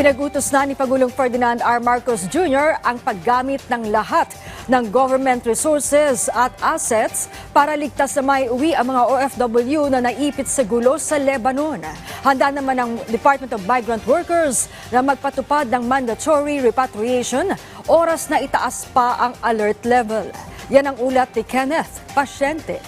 Ipinagutos na ni Pangulong Ferdinand R. Marcos Jr. ang paggamit ng lahat ng government resources at assets para ligtas na maiuwi ang mga OFW na naipit sa gulo sa Lebanon. Handa naman ang Department of Migrant Workers na magpatupad ng mandatory repatriation, oras na itaas pa ang alert level. Yan ang ulat ni Kenneth Pasyente.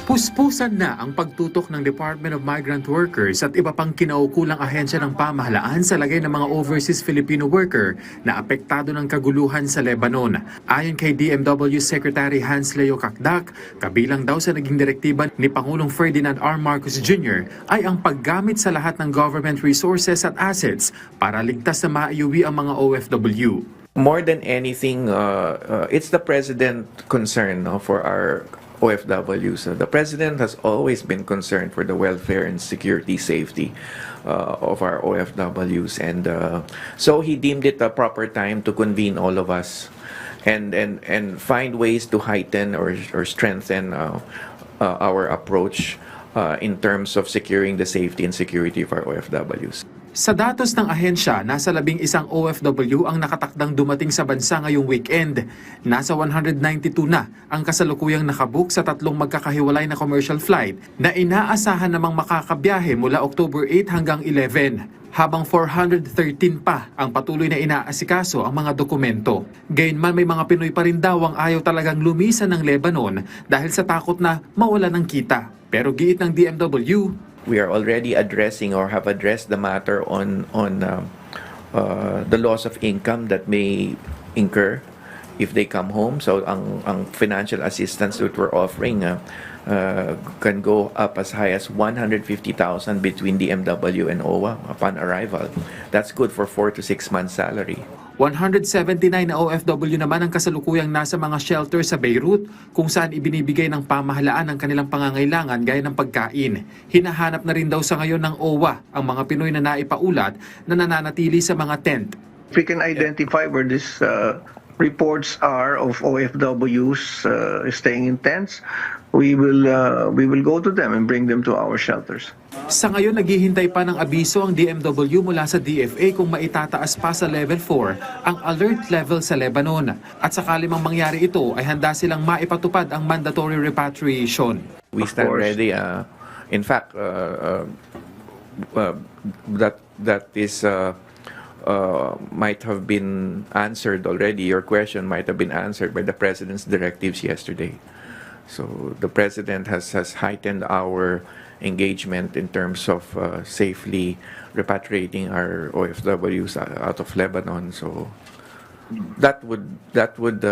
Puspusan na ang pagtutok ng Department of Migrant Workers at iba pang kinaukulang ahensya ng pamahalaan sa lagay ng mga overseas Filipino worker na apektado ng kaguluhan sa Lebanon. Ayon kay DMW Secretary Hans Leo Kakdak, kabilang daw sa naging direktiba ni Pangulong Ferdinand R. Marcos Jr. ay ang paggamit sa lahat ng government resources at assets para ligtas na maiuwi ang mga OFW. More than anything, it's the President's concern for our OFWs. The President has always been concerned for the welfare and security, safety of our OFWs, and so he deemed it a proper time to convene all of us and find ways to heighten or strengthen our approach in terms of securing the safety and security of our OFWs. Sa datos ng ahensya, nasa 11 OFW ang nakatakdang dumating sa bansa ngayong weekend. Nasa 192 na ang kasalukuyang nakabook sa tatlong magkakahiwalay na commercial flight na inaasahan namang makakabiyahe mula October 8 hanggang 11. Habang 413 pa ang patuloy na inaasikaso ang mga dokumento. Gayunman may mga Pinoy pa rin daw ang ayaw talagang lumisan ng Lebanon dahil sa takot na mawala ng kita. Pero giit ng DMW, we are already addressing or have addressed the matter on the loss of income that may incur if they come home. So ang financial assistance that we're offering can go up as high as 150,000 between DMW and OWA upon arrival. That's good for 4 to 6 months salary. 179 na OFW naman ang kasalukuyang nasa mga shelter sa Beirut kung saan ibinibigay ng pamahalaan ang kanilang pangangailangan gaya ng pagkain. Hinahanap na rin daw sa ngayon ng OWA ang mga Pinoy na naipaulat na nananatili sa mga tent. If we can identify where these reports are of OFWs staying in tents, we will go to them and bring them to our shelters. Sa ngayon, naghihintay pa ng abiso ang DMW mula sa DFA kung maitataas pa sa level 4 ang alert level sa Lebanon. At sakali mang mangyari ito, ay handa silang maipatupad ang mandatory repatriation. We stand ready. In fact, that is might have been answered already. Your question might have been answered by the President's directives yesterday. So the President has heightened our engagement in terms of safely repatriating our OFWs out of Lebanon. So that would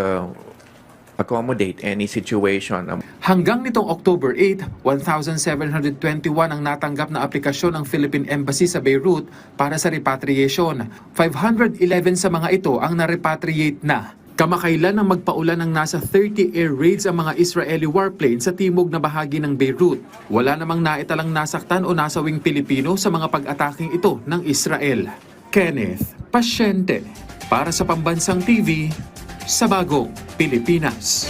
accommodate any situation. Hanggang nitong October 8, 1,721 ang natanggap na aplikasyon ng Philippine Embassy sa Beirut para sa repatriation. 511 sa mga ito ang na-repatriate na. Kamakailan ang magpaulan ng nasa 30 air raids ang mga Israeli warplanes sa timog na bahagi ng Beirut. Wala namang naitalang nasaktan o nasawing Pilipino sa mga pag-ataking ito ng Israel. Kenneth Pasyente para sa Pambansang TV sa Bagong Pilipinas.